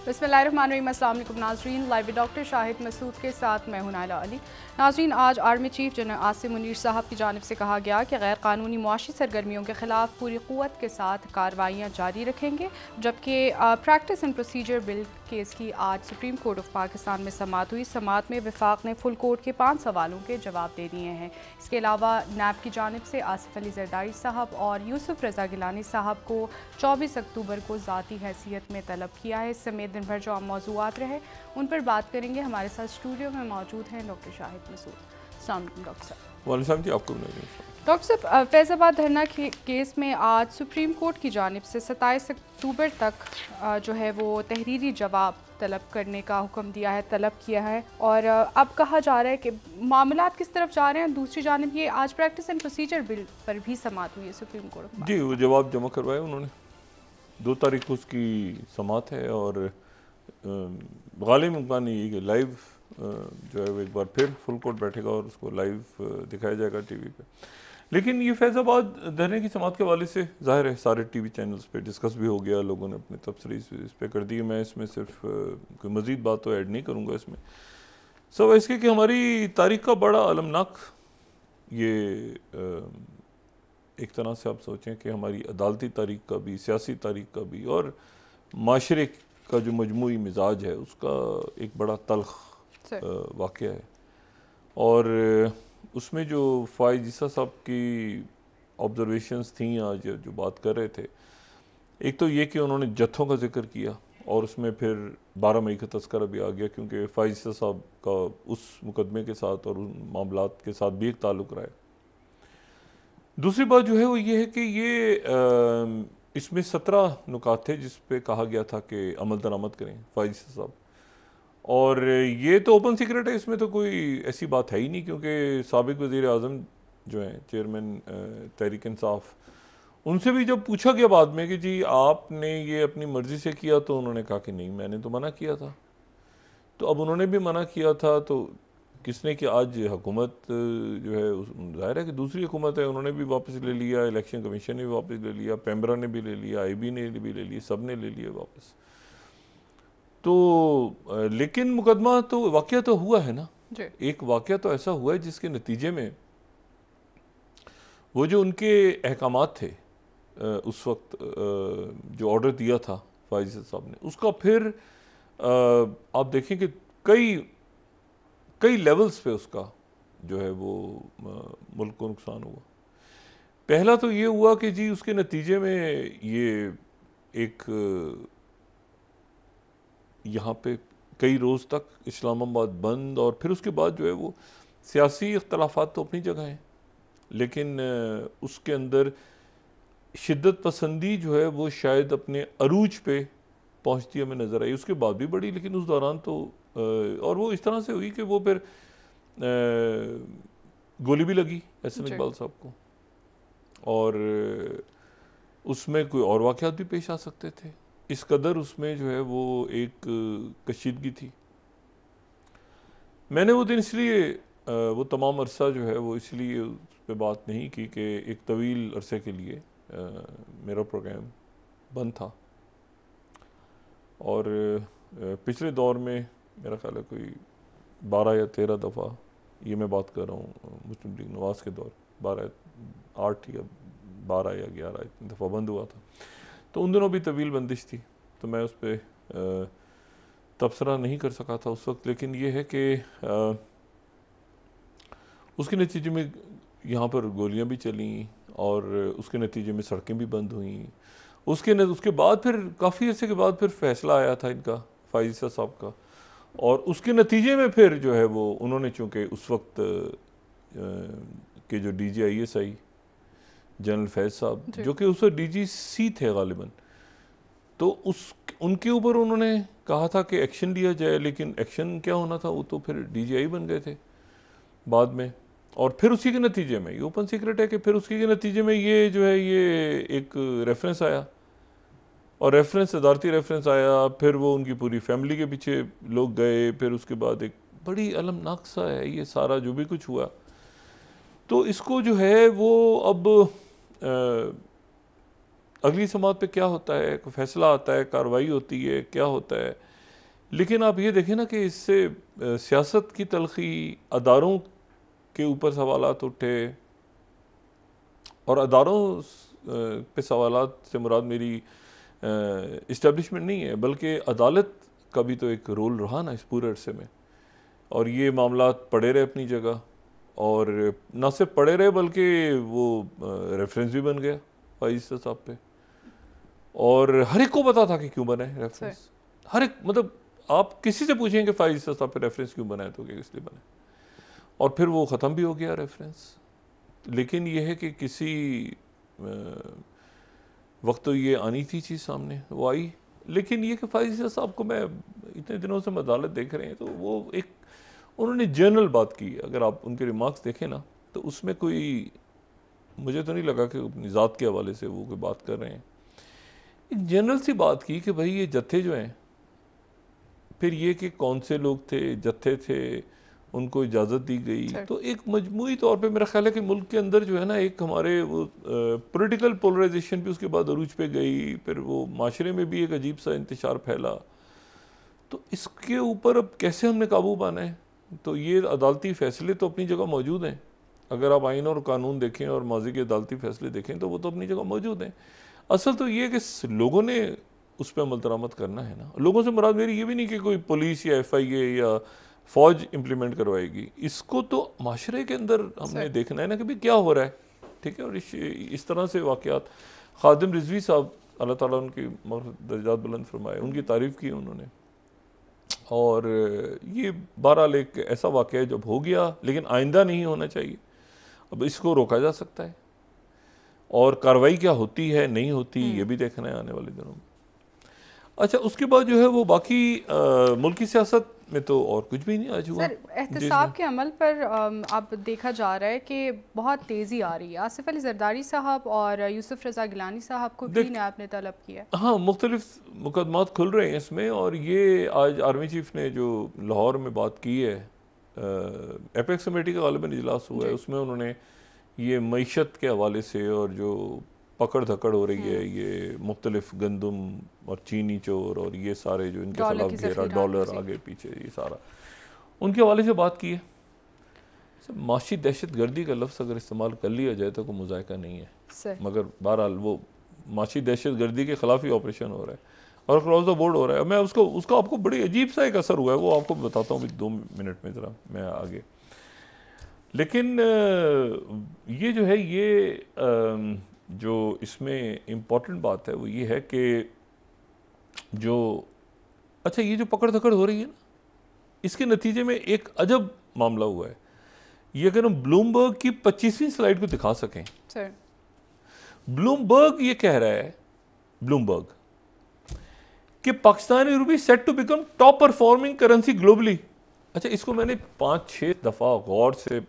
बिस्मिल्लाहिर्रहमानिर्रहीम। अस्सलाम वालेकुम नाज़रीन, लाइव डॉक्टर शाहिद मसूद के साथ मैं हूं नाइला अली। नाज़रीन, आज army chief general Asim Munir साहब की जानिब से कहा गया कि गैर कानूनी मुआशी सरगर्मियों के खिलाफ पूरी क़ुव्वत के साथ कार्रवाइयाँ जारी रखेंगे। जबकि practice and procedure bill case की आज सुप्रीम कोर्ट ऑफ पाकिस्तान में समाअत हुई। समाअत में वफाक ने फुल कोर्ट के 5 सवालों के जवाब दे दिए हैं। इसके अलावा नैब की जानिब से आसिफ अली जरदारी साहब और यूसुफ रज़ा गिलानी साहब को 24 अक्टूबर को ज़ाती हैसियत में तलब किया है। इस समेत दिन भर जो आम मौज़ूआत रहे उन पर बात करेंगे। हमारे साथ स्टूडियो में मौजूद हैं डॉक्टर शाहिद मसूद। अस्सलाम वालेकुम डॉक्टर साहब। वालेकुम जी, आपको डॉक्टर साहब, फैज़ाबाद धरना केस में आज सुप्रीम कोर्ट की जानिब से 27 अक्टूबर तक जो है वो तहरीरी जवाब तलब करने का हुक्म दिया है, तलब किया है। और अब कहा जा रहा है कि मामलात किस तरफ जा रहे हैं। दूसरी जानिब ये आज प्रैक्टिस एंड प्रोसीजर बिल पर भी समाअत हुई है सुप्रीम कोर्ट जी। वो जवाब जमा करवाए उन्होंने, 2 तारीख को उसकी समाअत है और गालिब इम्कान ये कि लाइव जो है वो एक बार फिर फुल कोर्ट बैठेगा और उसको लाइव दिखाया जाएगा टीवी पे। लेकिन ये फैज़ाबाद धरने की समाअत के हवाले से ज़ाहिर है सारे टीवी चैनल्स पे डिस्कस भी हो गया, लोगों ने अपने तबसरे इस पे कर दिए। मैं इसमें सिर्फ कोई मज़ीद बात तो ऐड नहीं करूँगा इसमें। सब इसके कि हमारी तारीख का बड़ा अलमनाक ये एक तरह से आप सोचें कि हमारी अदालती तारीख का भी, सियासी तारीख का भी और माशरे का जो मजमूई मिजाज है उसका एक बड़ा तल्ख वाक़या है। और उसमें जो फ़ाइज़ ईसा साहब की ऑब्ज़र्वेशंस थी आज जो बात कर रहे थे, एक तो ये कि उन्होंने जत्थों का जिक्र किया और उसमें फिर 12 मई का तस्करा भी आ गया, क्योंकि फ़ाइज़ ईसा साहब का उस मुकदमे के साथ और उन मामलात के साथ भी एक ताल्लुक़ रहा है। दूसरी बात जो है वो ये है कि ये इसमें 17 नुकात थे जिस पे कहा गया था कि अमल दरामद करें फ़ाइज़ ईसा साहब, और ये तो ओपन सीक्रेट है, इसमें तो कोई ऐसी बात है ही नहीं, क्योंकि साबिक़ वज़ीर आज़म जो हैं चेयरमैन तहरीक इंसाफ, उनसे भी जब पूछा गया बाद में कि जी आपने ये अपनी मर्ज़ी से किया, तो उन्होंने कहा कि नहीं, मैंने तो मना किया था। तो अब उन्होंने भी मना किया था तो किसने कि आज हुकूमत जो है ज़ाहिर है कि दूसरी हुकूमत है, उन्होंने भी वापस ले लिया, इलेक्शन कमीशन ने भी वापस ले लिया, पेम्ब्रा ने भी ले लिया, IB ने भी ले लिया, सब ने ले लिया वापस। तो लेकिन मुकदमा तो वाक़या तो हुआ है ना। एक वाक़या तो ऐसा हुआ है जिसके नतीजे में वो जो उनके अहकामात थे उस वक्त जो ऑर्डर दिया था फ़ाइज़ साहब ने, उसका फिर आप देखें कि कई लेवल्स पे उसका जो है वो मुल्क को नुकसान हुआ। पहला तो ये हुआ कि जी उसके नतीजे में ये एक यहाँ पे कई रोज़ तक इस्लामाबाद बंद, और फिर उसके बाद जो है वो सियासी इख्तलाफात तो अपनी जगह हैं, लेकिन उसके अंदर शिद्दत पसंदी जो है वो शायद अपने अरूज पे पहुँचती हमें नज़र आई। उसके बाद भी बढ़ी, लेकिन उस दौरान तो और वो इस तरह से हुई कि वो फिर गोली भी लगी एहसन इकबाल साहब को, और उसमें कोई और वाक़यात भी पेश आ सकते थे। इस कदर उसमें जो है वो एक कशीदगी थी। मैंने वो दिन इसलिए वो तमाम अरसा जो है वो इसलिए उस पर बात नहीं की कि एक तवील अरसे के लिए मेरा प्रोग्राम बंद था, और पिछले दौर में मेरा ख्याल है कोई 12 या 13 दफ़ा, ये मैं बात कर रहा हूँ मुस्लिम लीग नवाज़ के दौर, 8 या 12 या 11 इतनी दफ़ा बंद हुआ था। तो उन दिनों भी तवील बंदिश थी, तो मैं उस पर तबसरा नहीं कर सका था उस वक्त। लेकिन ये है कि उसके नतीजे में यहाँ पर गोलियाँ भी चलीं और उसके नतीजे में सड़कें भी बंद हुईं। उसके बाद फिर काफ़ी अर्से के बाद फिर फ़ैसला आया था इनका, फ़ाइज़ ईसा साहब का, और उसके नतीजे में फिर जो है वो उन्होंने, चूँकि उस वक्त के जो DGISI जनरल फैज़ साहब, जो कि उस वक्त DGC थे गालिबन, तो उनके ऊपर उन्होंने कहा था कि एक्शन लिया जाए, लेकिन एक्शन क्या होना था, वो तो फिर DGI बन गए थे बाद में। और फिर उसी के नतीजे में, ये ओपन सीक्रेट है कि फिर उसी के नतीजे में ये जो है ये एक रेफरेंस आया, और रेफरेंस अदालती रेफरेंस आया, फिर वो उनकी पूरी फैमिली के पीछे लोग गए, फिर उसके बाद एक बड़ी अलमनाक सा है ये सारा जो भी कुछ हुआ। तो इसको जो है वो अब अगली समात पे क्या होता है, कोई फैसला आता है, कार्रवाई होती है, क्या होता है, लेकिन आप ये देखें ना कि इससे सियासत की तलखी, अदारों के ऊपर सवालात उठे, और अदारों पे सवालात से मुराद मेरी इस्टेब्लिशमेंट नहीं है, बल्कि अदालत का भी तो एक रोल रहा ना इस पूरे अरसे में। और ये मामलात पड़े रहे अपनी जगह, और ना सिर्फ पड़े रहे बल्कि वो रेफरेंस भी बन गया फाइज साहब पे, और हर एक को पता था कि क्यों बना है रेफरेंस। हर एक, मतलब आप किसी से पूछेंगे कि फाइज साहब पे रेफरेंस क्यों बना है, तो किस लिए बना है, और फिर वो ख़त्म भी हो गया रेफरेंस। लेकिन ये है कि किसी वक्त तो ये आनी थी चीज़ सामने, वो आई। लेकिन ये कि फाइज साहब को मैं इतने दिनों से अदालत देख रहे हैं, तो वो एक उन्होंने जनरल बात की। अगर आप उनके रिमार्क्स देखें ना, तो उसमें कोई, मुझे तो नहीं लगा कि अपनी ज़ात के हवाले से वो कोई बात कर रहे हैं। एक जनरल सी बात की कि भाई ये जत्थे जो हैं, फिर ये कि कौन से लोग थे, जत्थे थे, उनको इजाज़त दी गई। तो एक मजमूई तौर पे मेरा ख्याल है कि मुल्क के अंदर जो है ना, एक हमारे वो पॉलिटिकल पोलराइजेशन भी उसके बाद अरूज पे गई, फिर वो माशरे में भी एक अजीब सा इंतशार फैला। तो इसके ऊपर अब कैसे हमने काबू पाना है? तो ये अदालती फ़ैसले तो अपनी जगह मौजूद हैं। अगर आप आइन और कानून देखें और माजी के अदालती फ़ैसले देखें, तो वो तो अपनी जगह मौजूद हैं। असल तो ये कि लोगों ने उस पर अमल दरामद करना है ना। लोगों से मुराद मेरी ये भी नहीं कि कोई पुलिस या FIA या फ़ौज इम्प्लीमेंट करवाएगी। इसको तो माशरे के अंदर हमने देखना है ना कि भाई क्या हो रहा है, ठीक है। और इस तरह से वाक़यात, खादिम रिजवी साहब, अल्लाह ताला उनकी दर्जात बुलंद फरमाए, उनकी तारीफ़ की उन्होंने। और ये बहरहाल एक ऐसा वाक़या जब हो गया, लेकिन आइंदा नहीं होना चाहिए। अब इसको रोका जा सकता है, और कार्रवाई क्या होती है, नहीं होती, ये भी देखना है आने वाले दिनों में। अच्छा, उसके बाद जो है वो बाकी मुल्की सियासत में तो और कुछ भी नहीं आज हुआ। सर, एहतसाब के अमल पर अब देखा जा रहा है कि बहुत तेज़ी आ रही है। आसिफ अली जरदारी साहब और यूसुफ रज़ा गिलानी साहब को भी नायब ने तलब किया। हाँ, मुख्तलिफ मुकदमात खुल रहे हैं इसमें। और ये आज आर्मी चीफ ने जो लाहौर में बात की है, एपेक्स कमेटी का गालिबन इजलास हुआ है, उसमें उन्होंने ये मईशत के हवाले से और जो पकड़ धकड़ हो रही है, ये मुख्तलिफ गंदम और चीनी चोर और ये सारे जो इनके खिलाफ घेरा, डॉलर आगे पीछे, ये सारा उनके हवाले से बात की है। माशी दहशत गर्दी का लफ्ज़ अगर इस्तेमाल कर लिया जाए तो कोई मुज़ायका नहीं है, मगर बहरहाल वो माशी दहशत गर्दी के खिलाफ ही ऑपरेशन हो रहा है और क्रॉस द बोर्ड हो रहा है। मैं उसका आपको बड़ी अजीब सा एक असर हुआ है, वो आपको बताता हूँ 2 मिनट में, ज़रा मैं आगे। लेकिन ये जो है, ये जो इसमें इम्पॉर्टेंट बात है वो ये है कि जो, अच्छा, ये जो पकड़ धकड़ हो रही है ना, इसके नतीजे में एक अजब मामला हुआ है। ये अगर हम ब्लूमबर्ग की 25वीं स्लाइड को दिखा सकें, ब्लूमबर्ग ये कह रहा है, ब्लूमबर्ग, कि Pakistani rupee set to become top performing currency globally. अच्छा, इसको मैंने 5-6 दफ़ा गौर से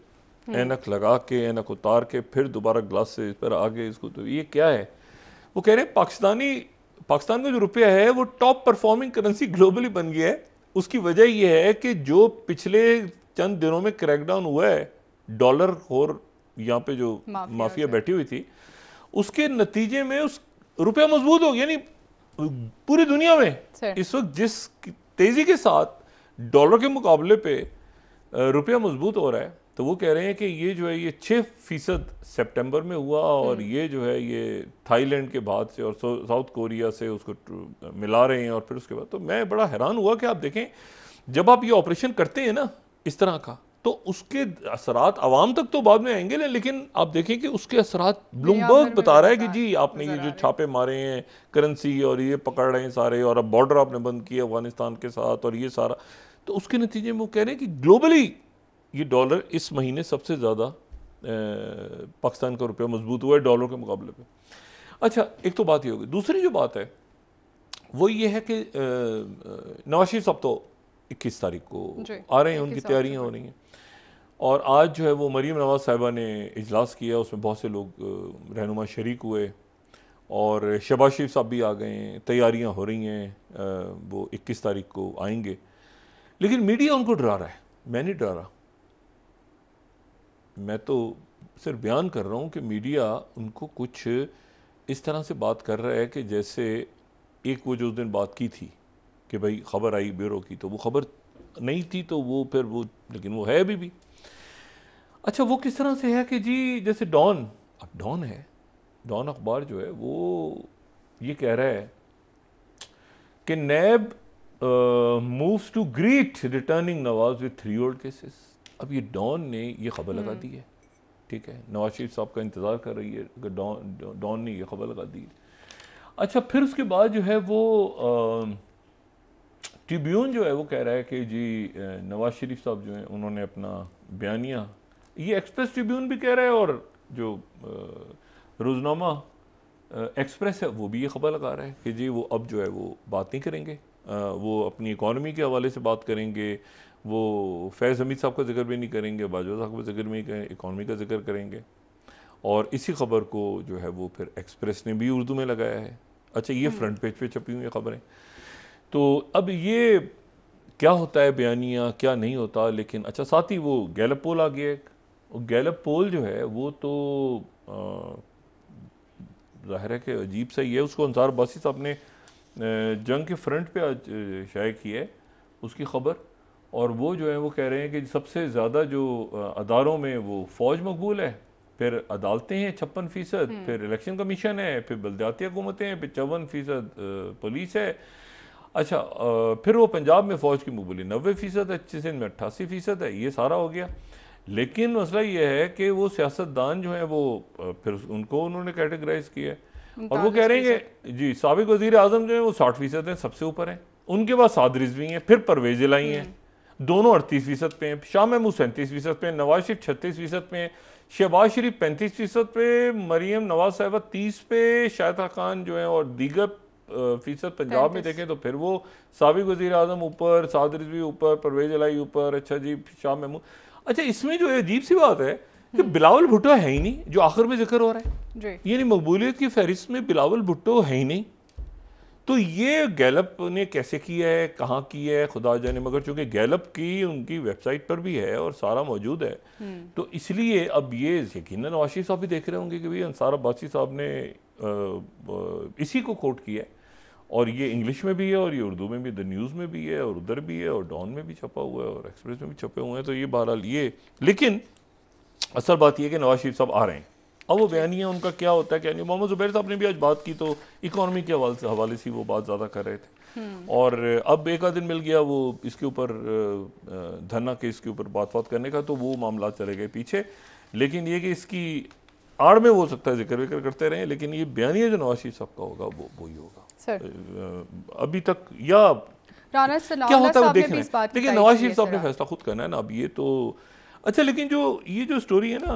ऐनक लगा के, ऐनक उतार के, फिर दोबारा ग्लास से इस पर आगे, इसको तो ये क्या है? वो कह रहे हैं पाकिस्तान का जो रुपया है वो टॉप परफॉर्मिंग करेंसी ग्लोबली बन गया है। उसकी वजह यह है कि जो पिछले चंद दिनों में क्रैकडाउन हुआ है, डॉलर और यहाँ पे जो माफिया बैठी हुई थी, उसके नतीजे में उस रुपया मजबूत हो गया। यानी पूरी दुनिया में इस वक्त जिस तेजी के साथ डॉलर के मुकाबले पे रुपया मजबूत हो रहा है, तो वो कह रहे हैं कि ये जो है ये 6% सितंबर में हुआ, और ये जो है ये थाईलैंड के बाद से और साउथ कोरिया से उसको मिला रहे हैं। और फिर उसके बाद तो मैं बड़ा हैरान हुआ कि आप देखें, जब आप ये ऑपरेशन करते हैं ना इस तरह का, तो उसके असरात आवाम तक तो बाद में आएंगे, लेकिन आप देखें कि उसके असरात ब्लूमबर्ग बता रहा है कि जी आपने ये जो छापे मारे हैं करेंसी और ये पकड़ रहे हैं सारे, और अब बॉर्डर आपने बंद किया अफगानिस्तान के साथ और ये सारा, तो उसके नतीजे में वो कह रहे हैं कि ग्लोबली ये डॉलर इस महीने सबसे ज़्यादा पाकिस्तान का रुपया मजबूत हुआ है डॉलर के मुकाबले पे। अच्छा, एक तो बात ये होगी। दूसरी जो बात है वो ये है कि नवाज शरीफ साहब तो 21 तारीख को आ रहे हैं, उनकी तैयारियां हो रही हैं, और आज जो है वो मरीम नवाज साहिबा ने इजलास किया, उसमें बहुत से लोग रहनुमा शरीक हुए, और शहबाज शरीफ साहब भी आ गए हैं, तैयारियां हो रही हैं, वो 21 तारीख को आएंगे। लेकिन मीडिया उनको डरा रहा है, मैं नहीं डरा रहा, मैं तो सिर्फ बयान कर रहा हूँ कि मीडिया उनको कुछ इस तरह से बात कर रहा है कि जैसे एक वो जो उस दिन बात की थी कि भाई ख़बर आई ब्यूरो की, तो वो ख़बर नहीं थी, तो वो फिर वो, लेकिन वो है अभी भी। अच्छा, वो किस तरह से है कि जी जैसे डॉन, अब डॉन है, डॉन अखबार जो है वो ये कह रहा है कि NAB moves to greet returning Nawaz with 3 old cases. अब ये डॉन ने ये खबर लगा दी है, ठीक है, नवाज शरीफ साहब का इंतज़ार कर रही है कि डॉन ने ये खबर लगा दी है। अच्छा, फिर उसके बाद जो है वो ट्रिब्यून जो है वो कह रहा है कि जी नवाज शरीफ साहब जो हैं उन्होंने अपना बयानिया, ये एक्सप्रेस ट्रिब्यून भी कह रहा है और जो रोज़नामा एक्सप्रेस है वो भी ये खबर लगा रहा है कि जी वो अब जो है वो बात नहीं करेंगे, वो अपनी इकॉनमी के हवाले से बात करेंगे, वो फैज़ हमीद साहब का जिक्र भी नहीं करेंगे, बाजवा साहब का जिक्र भी नहीं करेंगे, इकॉनमी का जिक्र करेंगे। और इसी खबर को जो है वो फिर एक्सप्रेस ने भी उर्दू में लगाया है। अच्छा, ये फ्रंट पेज पे छपी हुई है खबरें। तो अब ये क्या होता है बयानिया, क्या नहीं होता, लेकिन अच्छा साथ ही वो गैलप पोल आ गया एक, गैलप पोल जो है वो तो जाहिर है कि अजीब सा ही है। उसको अंसार अब्बासी साहब ने जंग के फ्रंट पे आज शाये की है उसकी खबर, और वो जो है वो कह रहे हैं कि सबसे ज़्यादा जो अदारों में वो फ़ौज मकबूल है, फिर अदालतें हैं 56%, फिर इलेक्शन कमीशन है, फिर बल्दियाती हुकूमतें हैं, 55% पुलिस है। अच्छा, फिर वो पंजाब में फ़ौज की मकबूली 90% है, सिंध में 88% है, ये सारा हो गया। लेकिन मसला ये है कि वो सियासतदान जो है वो फिर उनको उन्होंने कैटेगराइज किया है, और वो कह रहे हैं कि जी साबिक वज़ीर आज़म जो है वो 60% हैं, सबसे ऊपर हैं, उनके बाद साद रिजवी हैं, फिर परवेज इलाही हैं, दोनों 38% पे हैं, शाह महमूद 37% पे, नवाज शरीफ 36% पे, शहबाज शरीफ 35% पे, मरियम नवाज साहिबा 30 पे, शाहिद खान जो है और दीगर फीसद पंजाब में देखें तो फिर वो साबिक वज़ीर आज़म ऊपर, साद रिजवी ऊपर, परवेज इलाही ऊपर, अच्छा जी शाह महमूद। अच्छा, इसमें जो है अजीब सी बात है कि बिलावल भुट्टो है ही नहीं, जो आखिर में जिक्र हो रहा है, यानी मकबूलियत की फहरिस्त में बिलावल भुट्टो है ही नहीं। तो ये गैलप ने कैसे किया है, कहाँ किया है, खुदा जाने, मगर चूंकि गैलप की उनकी वेबसाइट पर भी है और सारा मौजूद है, तो इसलिए अब ये यकीनन नवाज शरीफ साहब भी देख रहे होंगे कि भाई अंसार अब्बासी साहब ने इसी को कोट किया है, और ये इंग्लिश में भी है और ये उर्दू में भी, द न्यूज़ में भी है और उधर भी है और डॉन में भी छपा हुआ है और एक्सप्रेस में भी छपे हुए हैं। तो ये बहरहाल ये, लेकिन असल बात यह है कि नवाज शरीफ साहब आ रहे हैं। अब वो बयानिया उनका क्या होता है क्या नहीं। मोहम्मद ज़ुबैर साहब ने भी आज बात की तो इकॉनमी के हवाले से वो बात ज़्यादा कर रहे थे, और अब एक आध दिन मिल गया वो इसके ऊपर धरना केस के ऊपर बात करने का, तो वो मामला चले गए पीछे। लेकिन ये कि इसकी आड़ में हो सकता है जिक्र विक्र करते रहे, लेकिन ये बयानिया जो नवाज शरीफ साहब का होगा वो ही होगा अभी तक, या क्या होता है वो देख रहे हैं। लेकिन नवाज शरीफ साहब ने फैसला खुद करना है ना अब ये तो। अच्छा, लेकिन जो ये जो स्टोरी है ना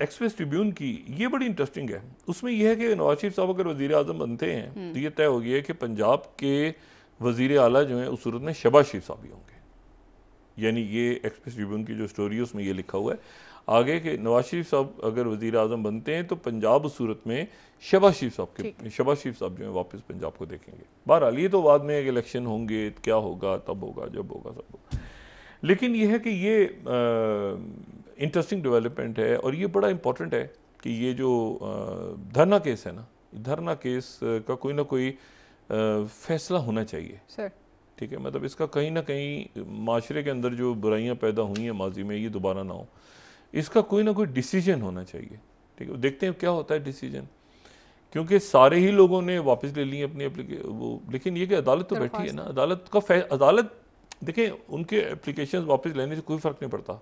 एक्सप्रेस ट्रिब्यून की, ये बड़ी इंटरेस्टिंग है। उसमें यह है कि नवाज शरीफ साहब अगर वज़ीर आज़म बनते हैं तो ये तय हो गया है कि पंजाब के वज़ीर आला जो हैं उस सूरत में शहबाज शरीफ साहब ही होंगे। यानी ये एक्सप्रेस ट्रिब्यून की जो स्टोरी है उसमें ये लिखा हुआ है आगे कि नवाज शरीफ साहब अगर वज़ीर आज़म बनते हैं तो पंजाब उस सूरत में शहबाज शरीफ साहब जो है वापस पंजाब को देखेंगे। बहरहाल ये तो बाद में इलेक्शन होंगे, क्या होगा तब होगा, जब होगा सब होगा। लेकिन यह है कि ये इंटरेस्टिंग डेवलपमेंट है, और ये बड़ा इंपॉर्टेंट है कि ये जो धरना केस है ना, धरना केस का कोई ना कोई फैसला होना चाहिए सर, ठीक है। मतलब इसका कहीं ना कहीं माशरे के अंदर जो बुराइयां पैदा हुई हैं माजी में, ये दोबारा ना हो, इसका कोई ना कोई डिसीजन होना चाहिए, ठीक है। देखते हैं क्या होता है डिसीजन, क्योंकि सारे ही लोगों ने वापस ले ली अपनी वो, लेकिन ये कि अदालत तो बैठी है ना, अदालत देखें उनके एप्लीकेशन वापस लेने से कोई फ़र्क नहीं पड़ता।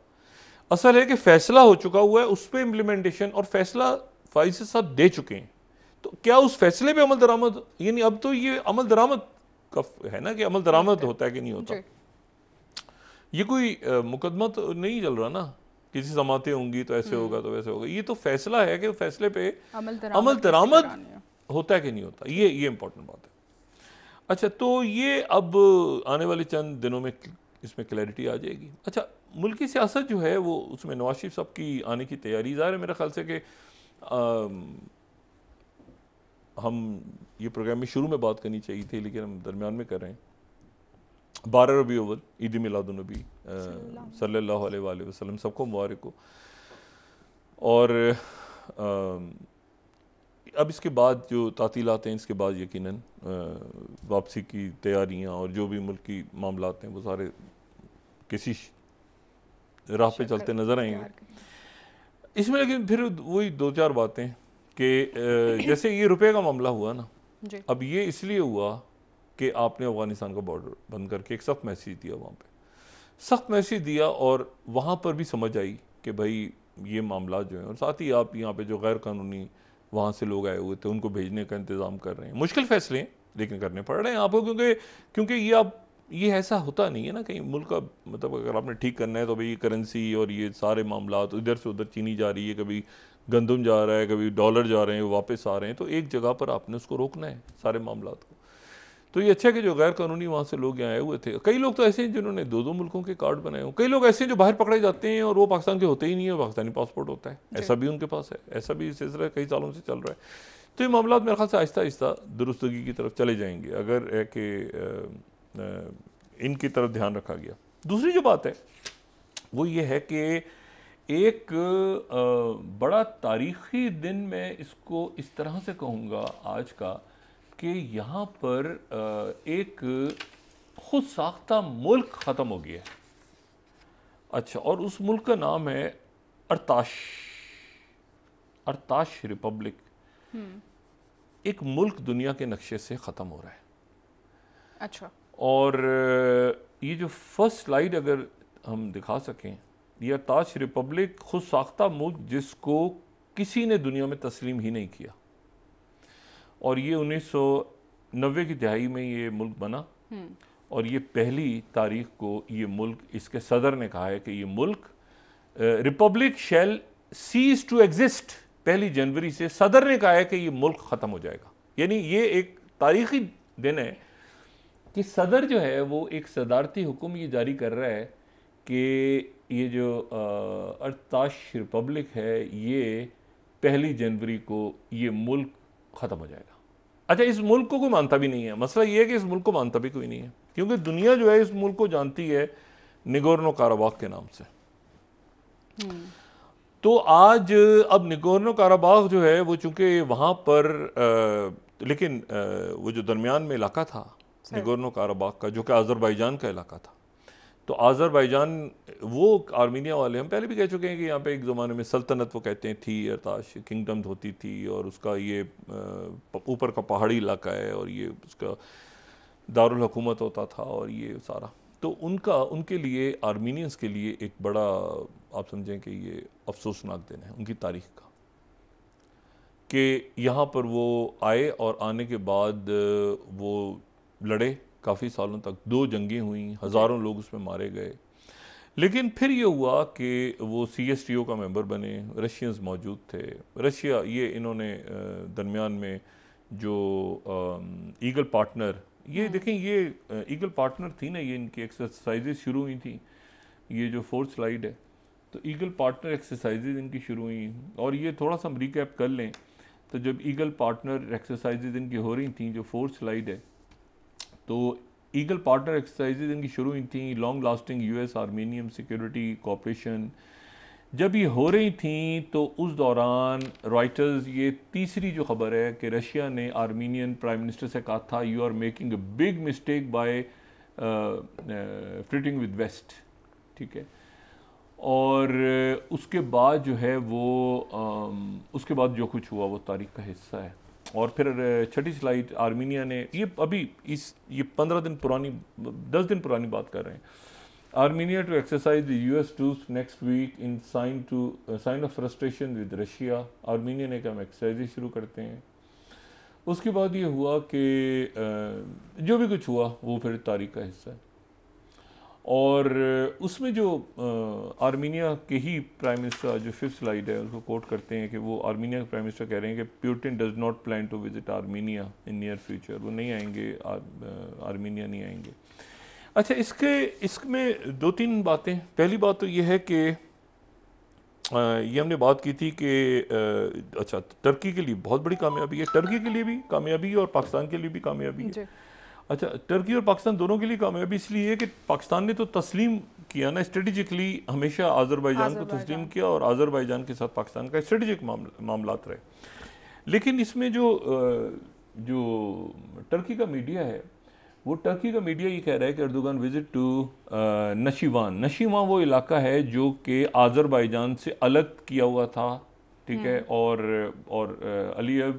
असल है कि फ़ैसला हो चुका हुआ है, उस पर इम्प्लीमेंटेशन, और फैसला फाइज साहब दे चुके हैं, तो क्या उस फैसले पे अमल दरामद, यानी अब तो ये अमल दरामद का है ना कि अमल दरामद होता है कि नहीं होता। ये कोई मुकदमा तो नहीं चल रहा ना, किसी समातें होंगी तो ऐसे होगा तो वैसे होगा। ये तो फैसला है कि फैसले पे अमल दरामद होता है कि नहीं होता। ये इंपॉर्टेंट बात है। अच्छा, तो ये अब आने वाले चंद दिनों में इसमें क्लैरिटी आ जाएगी। अच्छा, मुल्की सियासत जो है वो, उसमें नवाज शरीफ साहब की आने की तैयारी ज़ाहिर है मेरे ख्याल से कि हम ये प्रोग्राम में शुरू में बात करनी चाहिए थी, लेकिन हम दरमियान में कर रहे हैं। 12 रबी अव्वल ईद मिलादुन्नबी सल्लल्लाहु अलैहि वसल्लम, सबको मुबारक हो। और अब इसके बाद जो तातीलात हैं, इसके बाद यकीनन वापसी की तैयारियां और जो भी मुल्क की मामलात हैं वो सारे किसी राह पे चलते नज़र आएंगे। इसमें लेकिन फिर वही दो चार बातें कि जैसे ये रुपए का मामला हुआ ना, अब ये इसलिए हुआ कि आपने अफगानिस्तान का बॉर्डर बंद करके एक सख्त मैसेज दिया, वहाँ पे सख्त मैसेज दिया और वहाँ पर भी समझ आई कि भाई ये मामला जो है, और साथ ही आप यहाँ पे जो गैर कानूनी वहाँ से लोग आए हुए थे उनको भेजने का इंतज़ाम कर रहे हैं। मुश्किल फैसले हैं लेकिन करने पड़ रहे हैं आपको, क्योंकि ये आप ये ऐसा होता नहीं है ना कहीं मुल्क का, मतलब अगर आपने ठीक करना है तो भाई करेंसी और ये सारे मामला तो इधर से उधर चीनी जा रही है, कभी गंदम जा रहा है, कभी डॉलर जा रहे हैं, वापस आ रहे हैं, तो एक जगह पर आपने उसको रोकना है सारे मामला को। तो ये अच्छा है कि जो गैर कानूनी वहाँ से लोग यहाँ आए हुए थे, कई लोग तो ऐसे हैं जिन्होंने दो दो मुल्कों के कार्ड बनाए हुए, कई लोग ऐसे हैं जो बाहर पकड़े जाते हैं और वो पाकिस्तान के होते ही नहीं है, पाकिस्तानी पासपोर्ट होता है, ऐसा भी उनके पास है, ऐसा भी सिलसिला कई सालों से चल रहा है। तो ये मामला मेरे ख्याल से आहिस्ता आहिस्ता दुरुस्तगी की तरफ चले जाएंगे अगर है कि इनकी तरफ ध्यान रखा गया। दूसरी जो बात है वो ये है कि एक बड़ा तारीख़ी दिन मैं इसको इस तरह से कहूँगा आज का, कि यहाँ पर एक खुद साख्ता मुल्क ख़त्म हो गया है। अच्छा, और उस मुल्क का नाम है अर्ताश रिपब्लिक। एक मुल्क दुनिया के नक्शे से ख़त्म हो रहा है। अच्छा, और ये जो फर्स्ट स्लाइड अगर हम दिखा सकें, ये अर्ताश रिपब्लिक खुद साख्ता मुल्क जिसको किसी ने दुनिया में तस्लीम ही नहीं किया, और ये 1990 की दिहाई में ये मुल्क बना, और ये पहली तारीख को ये मुल्क, इसके सदर ने कहा है कि ये मुल्क republic shall cease to exist. 1 जनवरी से सदर ने कहा है कि ये मुल्क ख़त्म हो जाएगा। यानी ये एक तारीख़ी दिन है कि सदर जो है वो एक सदारती हुक्म ये जारी कर रहा है कि ये जो अर्ताश रिपब्लिक है ये 1 जनवरी को ये मुल्क ख़त्म हो जाएगा। अच्छा, इस मुल्क को कोई मानता भी नहीं है। मसला ये है कि इस मुल्क को मानता भी कोई नहीं है, क्योंकि दुनिया जो है इस मुल्क को जानती है निगोर्नो काराबाग के नाम से। तो आज अब निगोर्नो काराबाग जो है वो चूँकि वहाँ पर लेकिन वो जो दरमियान में इलाका था निगोर्नो काराबाग का, जो कि अज़रबैजान का इलाका था, तो अज़रबैजान वो आर्मीनिया वाले, हम पहले भी कह चुके हैं कि यहाँ पे एक ज़माने में सल्तनत वो कहते हैं थी, अर्ताश किंगडम होती थी, और उसका ये ऊपर का पहाड़ी इलाका है और ये उसका दारुल हुकूमत होता था और ये सारा, तो उनके लिए आर्मीनियंस के लिए एक बड़ा, आप समझें कि ये अफसोसनाक दिन है उनकी तारीख का, कि यहाँ पर वो आए और आने के बाद वो लड़े काफ़ी सालों तक, 2 जंगें हुई, हज़ारों लोग उसमें मारे गए। लेकिन फिर ये हुआ कि वो CSTO का मेंबर बने, रशियंस मौजूद थे, रशिया ये इन्होंने दरमियान में जो ईगल पार्टनर, ये देखें ये ईगल पार्टनर थी ना, ये इनकी एक्सरसाइजेज शुरू हुई थी, ये जो 4th स्लाइड है, तो ईगल पार्टनर एक्सरसाइजेज इनकी शुरू हुई, और ये थोड़ा सा हम रिकैप कर लें तो जब ईगल पार्टनर एक्सरसाइजेज इनकी हो रही थी, जो 4th स्लाइड है, तो ईगल पार्टनर एक्सरसाइजेज इनकी शुरू हुई थी, long lasting US Armenian security cooperation जब ये हो रही थी, तो उस दौरान रॉयटर्स, ये तीसरी जो खबर है कि रशिया ने आर्मीनियन प्राइम मिनिस्टर से कहा था you are making a big mistake by flirting with West, ठीक है, और उसके बाद जो है वो उसके बाद जो कुछ हुआ वो तारीख का हिस्सा है। और फिर 6ठी स्लाइड, आर्मीनिया ने, ये अभी ये 15 दिन पुरानी, 10 दिन पुरानी बात कर रहे हैं, Armenia to exercise the US troops next week in sign of frustration with Russia। Armenia ने कहा हम एक्सरसाइज शुरू करते हैं। उसके बाद ये हुआ कि जो भी कुछ हुआ वो फिर तारीख का हिस्सा है, और उसमें जो आर्मीनिया के ही प्राइम मिनिस्टर, जो 5th स्लाइड है, उसको कोट करते हैं कि वो आर्मीनिया के प्राइम मिनिस्टर कह रहे हैं कि Putin does not plan to visit Armenia in near future, वो नहीं आएंगे, आर्मीनिया नहीं आएंगे। अच्छा, इसमें 2-3 बातें। पहली बात तो ये है कि ये हमने बात की थी कि अच्छा, टर्की के लिए बहुत बड़ी कामयाबी है, टर्की के लिए भी कामयाबी है और पाकिस्तान के लिए भी कामयाबी है। अच्छा, टर्की और पाकिस्तान दोनों के लिए कामयाबी इसलिए है कि पाकिस्तान ने तो तस्लीम किया ना, स्ट्रेटेजिकली हमेशा अज़रबैजान को तस्लीम किया, और अज़रबैजान के साथ पाकिस्तान का स्ट्रेटेजिक मामलात रहे। लेकिन इसमें जो टर्की का मीडिया है, वो टर्की का मीडिया ये कह रहा है कि एर्दोगान विजिट टू नशीवान। नशीवान वो इलाका है जो कि आज़रबाईजान से अलग किया हुआ था, ठीक है। और अलीयव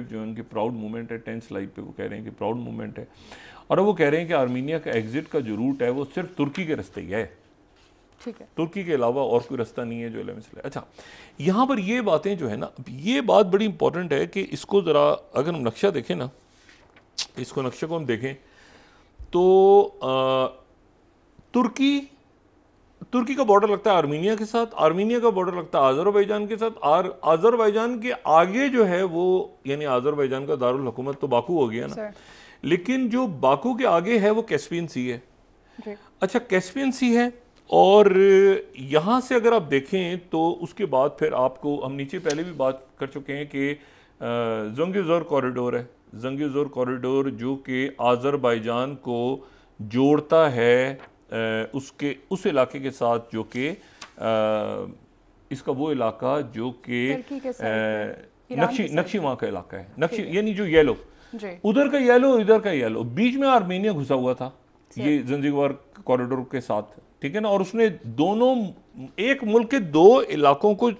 जो उनके प्राउड मूवमेंट है, 10 स्लाइड पे वो कह रहे हैं कि प्राउड मूवमेंट है, और वो कह रहे हैं कि आर्मीनिया का एग्जिट का जो रूट है वो सिर्फ तुर्की के रास्ते ही है, ठीक है, तुर्की के अलावा और कोई रास्ता नहीं है जो एलएमएस। अच्छा, यहाँ पर ये बातें जो है ना, ये बात बड़ी इंपॉर्टेंट है कि इसको ज़रा अगर हम नक्शा देखें ना, इसको नक्शे को हम देखें तो तुर्की का बॉर्डर लगता है आर्मीनिया के साथ, आर्मीनिया का बॉर्डर लगता है आज़रबाईजान के साथ, और आज़रबाईजान के आगे जो है वो, यानी आज़रबाईजान का दारुल हुकूमत तो बाकू हो गया ना, लेकिन जो बाकू के आगे है वो कैस्पियन सी है। अच्छा, कैस्पियन सी है, और यहाँ से अगर आप देखें तो उसके बाद फिर आपको, हम नीचे पहले भी बात कर चुके हैं कि ज़ंगीज़ोर कॉरिडोर है, ज़ंगीज़ोर कॉरिडोर जो कि आज़रबाईजान को जोड़ता है उसके उस इलाके के साथ जो कि इसका वो इलाका जो कि नक्शीवां का इलाका है, नक्शी यानी जो येलो, उधर का येलो इधर का येलो, बीच में आर्मेनिया घुसा हुआ था ये ज़ंजीबार कॉरिडोर के साथ, ठीक है ना। और उसने दोनों, एक मुल्क के दो इलाकों को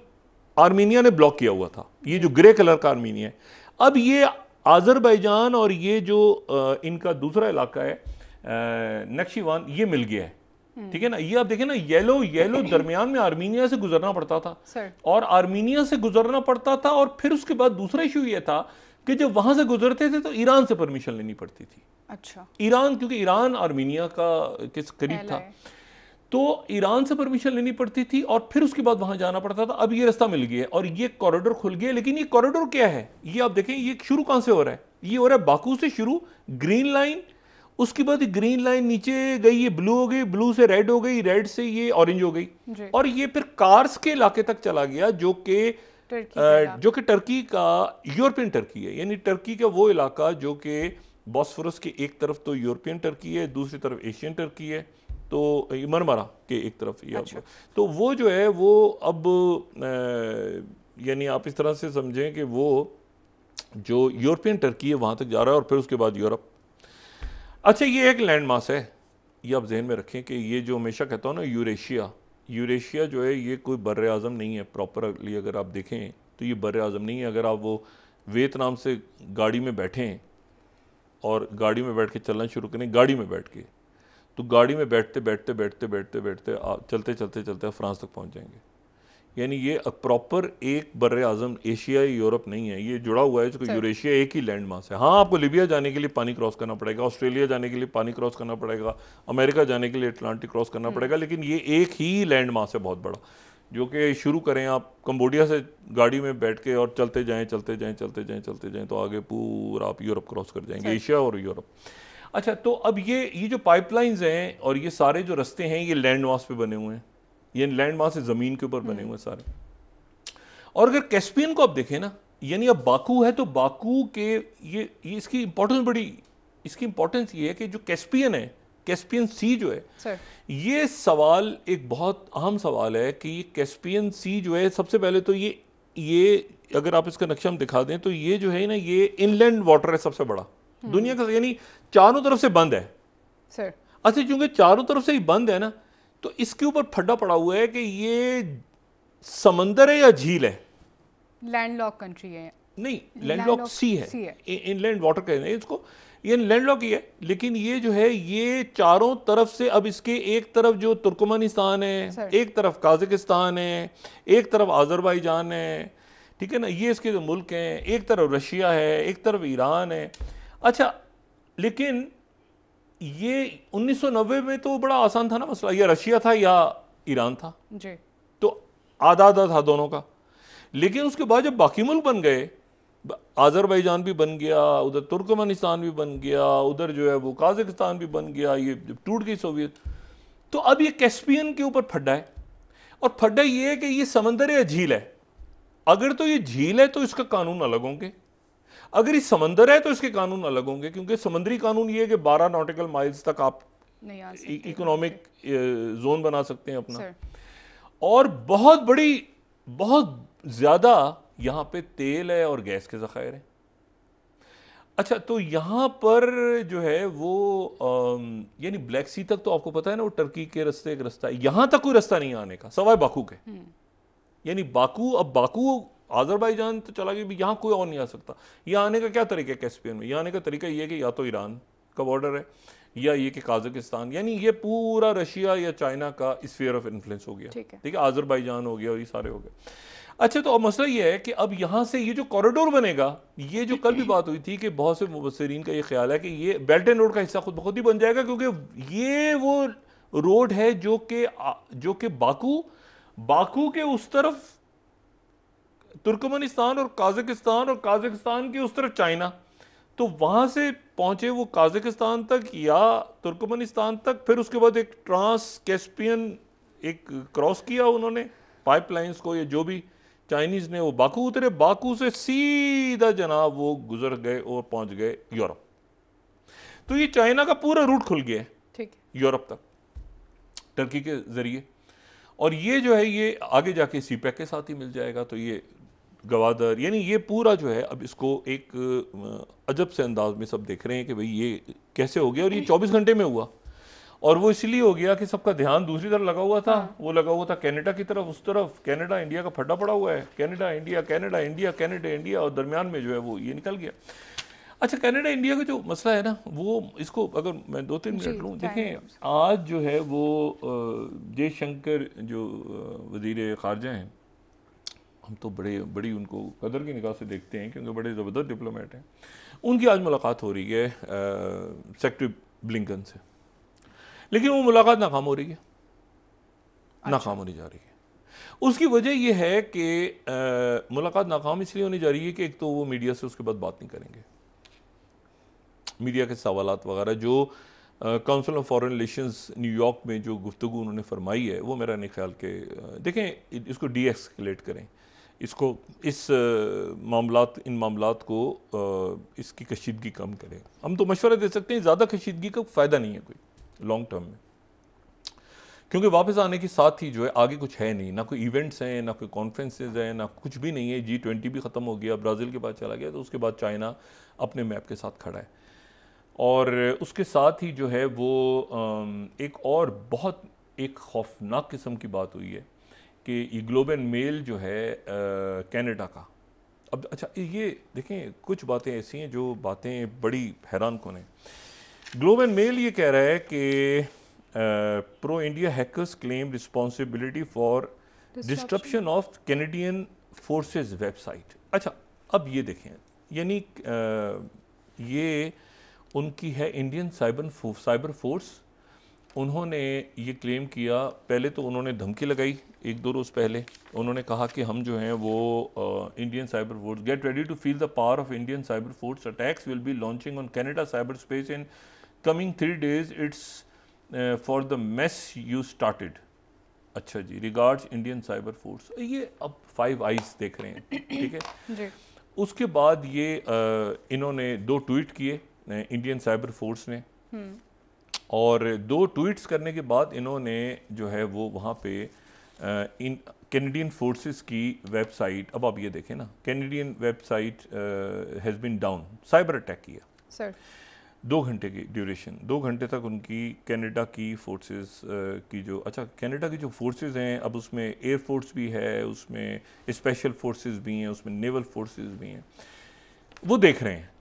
आर्मीनिया ने ब्लॉक किया हुआ था, ये जो ग्रे कलर का आर्मीनिया है। अब ये आज़रबाईजान और ये जो इनका दूसरा इलाका है नक्शीवान, ये मिल गया है, ठीक है ना। ये आप देखें ना, येलो येलो दरमियान में आर्मीनिया से गुजरना पड़ता था, और आर्मीनिया से गुजरना पड़ता था, और फिर उसके बाद दूसरा इशू ये था कि जब वहां से गुजरते थे तो ईरान से परमिशन लेनी पड़ती थी। अच्छा, ईरान, क्योंकि ईरान आर्मीनिया का किस करीब था, तो ईरान से परमिशन लेनी पड़ती थी, और फिर उसके बाद वहां जाना पड़ता था। अब ये रास्ता मिल गया और ये कॉरिडोर खुल गया। लेकिन ये कॉरिडोर क्या है, ये आप देखें, ये शुरू कहां से हो रहा है, ये हो रहा है बाकू से शुरू, ग्रीन लाइन, उसके बाद ग्रीन लाइन नीचे गई, ये ब्लू हो गई, ब्लू से रेड हो गई, रेड से ये ऑरेंज हो गई, और ये फिर कार्स के इलाके तक चला गया जो कि टर्की का, यूरोपियन टर्की है, यानी टर्की का वो इलाका जो कि बॉस्फोरस के एक तरफ तो यूरोपियन टर्की है, दूसरी तरफ एशियन टर्की है, तो मरमरा के एक तरफ ये। अच्छा। तो वो जो है वो अब यानी आप इस तरह से समझें कि वो जो यूरोपियन टर्की है वहाँ तक जा रहा है, और फिर उसके बाद यूरोप। अच्छा, ये एक लैंड मास है, ये आप जहन में रखें कि ये जो हमेशा कहता हूँ ना, यूरेशिया जो है ये कोई बर्र आज़म नहीं है प्रॉपरली। अगर आप देखें तो ये बर्र आज़म नहीं है। अगर आप वो वियतनाम से गाड़ी में बैठें और गाड़ी में बैठ के चलना शुरू करें, गाड़ी में बैठ के, तो गाड़ी में बैठते चलते चलते फ्रांस तक पहुंच जाएंगे। यानी ये प्रॉपर एक बर्रे आज़म एशिया यूरोप नहीं है, ये जुड़ा हुआ है, जो यूरेशिया एक ही लैंड मास है। हाँ, आपको लीबिया जाने के लिए पानी क्रॉस करना पड़ेगा, ऑस्ट्रेलिया जाने के लिए पानी क्रॉस करना पड़ेगा, अमेरिका जाने के लिए अटलांटिक क्रॉस करना पड़ेगा, लेकिन ये एक ही लैंड मास है बहुत बड़ा, जो कि शुरू करें आप कंबोडिया से गाड़ी में बैठ के और चलते जाएँ तो आगे पूरा आप यूरोप क्रॉस कर जाएंगे, एशिया और यूरोप। अच्छा, तो अब ये जो पाइपलाइंस हैं और ये सारे जो रास्ते हैं, ये लैंड मास पे बने हुए हैं, ये लैंड मास से ज़मीन के ऊपर बने हुए सारे। और अगर कैस्पियन को आप देखें ना, यानी अब बाकू है तो बाकू के ये इसकी इंपॉर्टेंस ये है कि जो कैस्पियन है, कैस्पियन सी जो है, ये सवाल एक बहुत अहम सवाल है कि ये कैस्पियन सी जो है, सबसे पहले तो ये अगर आप इसका नक्शा हम दिखा दें तो ये जो है ना, ये इनलैंड वाटर है सबसे बड़ा दुनिया का, यानी चारों तरफ से बंद है सर। अच्छा, चूंकि चारों तरफ से ही बंद है ना, तो इसके ऊपर फड्डा पड़ा हुआ है कि ये समंदर है या झील है, लैंडलॉक कंट्री है, नहीं लैंडलॉक सी है, इनलैंड वाटर कहते हैं इसको, ये लैंडलॉक ही है। लेकिन ये जो है, ये चारों तरफ से, अब इसके एक तरफ जो तुर्कमेनिस्तान है, एक तरफ काजाकिस्तान है, एक तरफ आज़रबाईजान है, ठीक है ना, ये इसके जो मुल्क हैं, एक तरफ रशिया है, एक तरफ ईरान है। अच्छा, लेकिन ये 1990 में तो बड़ा आसान था ना मसला, या रशिया था या ईरान था जी, तो आधा आधा था दोनों का। लेकिन उसके बाद जब बाकी मुल्क बन गए, आज़रबाईजान भी बन गया, उधर तुर्कमेनिस्तान भी बन गया, उधर जो है वो काजाकिस्तान भी बन गया, ये जब टूट गई सोवियत, तो अब ये कैस्पियन के ऊपर फड्डा है। और फड्डा ये है कि ये समंदर या झील है। अगर तो ये झील है तो इसका कानून अलग होंगे, अगर ये समंदर है तो इसके कानून अलग होंगे, क्योंकि समुद्री कानून ये है कि 12 नॉटिकल माइल्स तक आप इकोनॉमिक जोन बना सकते हैं अपना, और बहुत ज्यादा यहाँ पे तेल है और गैस के ज़खायर हैं। अच्छा, तो यहाँ पर जो है वो यानी ब्लैक सी तक तो आपको पता है ना, वो टर्की के रास्ते एक रास्ता है, यहाँ तक कोई रास्ता नहीं है आने का सवाए बाकू के। यानी बाकू, अब बाकू आज़रबाईजान तो चला गया, यहाँ कोई और नहीं आ सकता। यहाँ आने का क्या तरीका है कैस्पियन में? यहाँ आने का तरीका ये है कि या तो ईरान का बॉर्डर है, या ये कि काज़ाकिस्तान, यानी ये पूरा रशिया या चाइना का स्फीयर ऑफ इन्फ्लुएंस हो गया। ठीक है, आज़रबाईजान हो गया और ये सारे हो गए। अच्छा, तो अब मसला ये है कि अब यहाँ से ये जो कॉरिडोर बनेगा, ये जो कल भी बात हुई थी कि बहुत से मुबस्सिरीन का ये ख्याल है कि ये बेल्ट एंड रोड का हिस्सा खुद ब खुद ही बन जाएगा, क्योंकि ये वो रोड है जो कि बाकू के उस तरफ तुर्कमेनिस्तान और काजाकिस्तान की उस तरफ चाइना, तो वहां से पहुंचे वो काजाकिस्तान तक या तुर्कमेनिस्तान तक, फिर उसके बाद एक ट्रांस कैस्पियन एक क्रॉस किया उन्होंने पाइपलाइंस को, ये जो भी चाइनीज ने, वो बाकू उतरे, बाकू से सीधा जनाब वो गुजर गए और पहुंच गए यूरोप। तो ये चाइना का पूरा रूट खुल गया है, ठीक है, यूरोप तक टर्की के जरिए। और ये जो है ये आगे जाके सी पैक के साथ ही मिल जाएगा। तो ये गवादर, यानी ये पूरा जो है अब इसको एक अजब से अंदाज में सब देख रहे हैं कि भाई ये कैसे हो गया, और ये 24 घंटे में हुआ। और वो इसलिए हो गया कि सबका ध्यान दूसरी तरफ लगा हुआ था। वो लगा हुआ था कनाडा की तरफ, उस तरफ कनाडा इंडिया का फड्डा पड़ा हुआ है, Canada India Canada India Canada India, और दरमियान में जो है वो ये निकल गया। अच्छा, कनाडा इंडिया का जो मसला है ना, वो इसको अगर मैं 2-3 मिनट लूँ, देखें आज जो है वो जयशंकर जो वजीर खारजा हैं, हम तो बड़ी उनको कदर की निगाह से देखते हैं क्योंकि बड़े ज़बरदस्त डिप्लोमेट हैं। उनकी आज मुलाकात हो रही है सेक्रेटरी ब्लिंकन से, लेकिन वो मुलाकात नाकाम हो रही है। नाकाम होने जा रही है। उसकी वजह यह है कि मुलाकात नाकाम इसलिए होने जा रही है कि एक तो वो मीडिया से उसके बाद बात नहीं करेंगे, मीडिया के सवालात वगैरह जो council of foreign relations New York में जो गुफ्तगू उन्होंने फरमाई है, वो मेरा नहीं ख्याल के देखें इसको डीएस्केलेट करें, इसको इन मामलात को इसकी कशीदगी कम करें। हम तो मशवरा दे सकते हैं, ज़्यादा कशीदगी का फ़ायदा नहीं है कोई लॉन्ग टर्म में, क्योंकि वापस आने के साथ ही जो है आगे कुछ है नहीं, ना कोई इवेंट्स हैं, ना कोई कॉन्फ्रेंसेज हैं, ना कुछ भी नहीं है। G20 भी ख़त्म हो गया, ब्राज़ील के पास चला गया, तो उसके बाद चाइना अपने मैप के साथ खड़ा है। और उसके साथ ही जो है वो एक और बहुत एक खौफनाक किस्म की बात हुई है कि ये ग्लोब एंड मेल जो है कनाडा का, अब अच्छा ये देखें कुछ बातें ऐसी हैं जो बातें बड़ी हैरान कौन है। ग्लोब एंड मेल ये कह रहा है कि pro India hackers claim responsibility for disruption of Canadian forces website. अच्छा, अब ये देखें, यानी ये उनकी है इंडियन साइबर फोर्स। उन्होंने ये क्लेम किया, पहले तो उन्होंने धमकी लगाई 1-2 रोज़ पहले, उन्होंने कहा कि हम जो हैं वो Indian cyber force get ready to feel the power of Indian cyber force, attacks will be launching on Canada cyber space in coming 3 days, it's for the mess you started. अच्छा जी, रिगार्ड्स इंडियन साइबर फोर्स। ये अब 5 eyes देख रहे हैं, ठीक है। उसके बाद ये इन्होंने 2 ट्वीट किए इंडियन साइबर फोर्स ने, और 2 ट्वीट्स करने के बाद इन्होंने जो है वो वहाँ पे इन कैनेडियन फोर्सेस की वेबसाइट, अब आप ये देखें ना, Canadian website has been down, cyber attack किया सर। 2 घंटे की ड्यूरेशन, 2 घंटे तक उनकी कनाडा की फोर्सेस की जो, अच्छा कनाडा की जो फोर्सेस हैं, अब उसमें एयरफोर्स भी है, उसमें स्पेशल फोर्सेस भी हैं, उसमें नेवल फोर्सेस भी हैं, वो देख रहे हैं।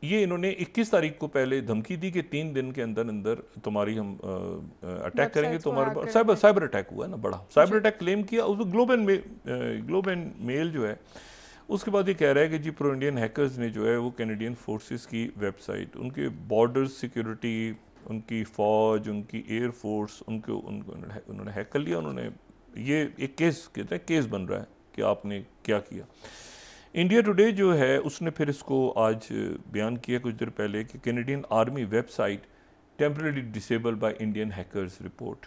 ये इन्होंने 21 तारीख को पहले धमकी दी कि 3 दिन के अंदर अंदर तुम्हारी हम अटैक करेंगे, तुम्हारे साइबर अटैक हुआ है ना, बड़ा साइबर अटैक क्लेम किया। उस ग्लोब एंड मेल जो है उसके बाद ये कह रहा है कि जी प्रो इंडियन हैकर्स ने जो है वो कैनेडियन फोर्सेस की वेबसाइट, उनके बॉर्डर सिक्योरिटी, उनकी फ़ौज, उनकी एयरफोर्स, उन्होंने हैक कर लिया। उन्होंने ये एक केस कहते हैं, केस बन रहा है कि आपने क्या किया। इंडिया टुडे जो है उसने फिर इसको आज बयान किया कुछ देर पहले कि Canadian army website temporary disable by Indian hackers report.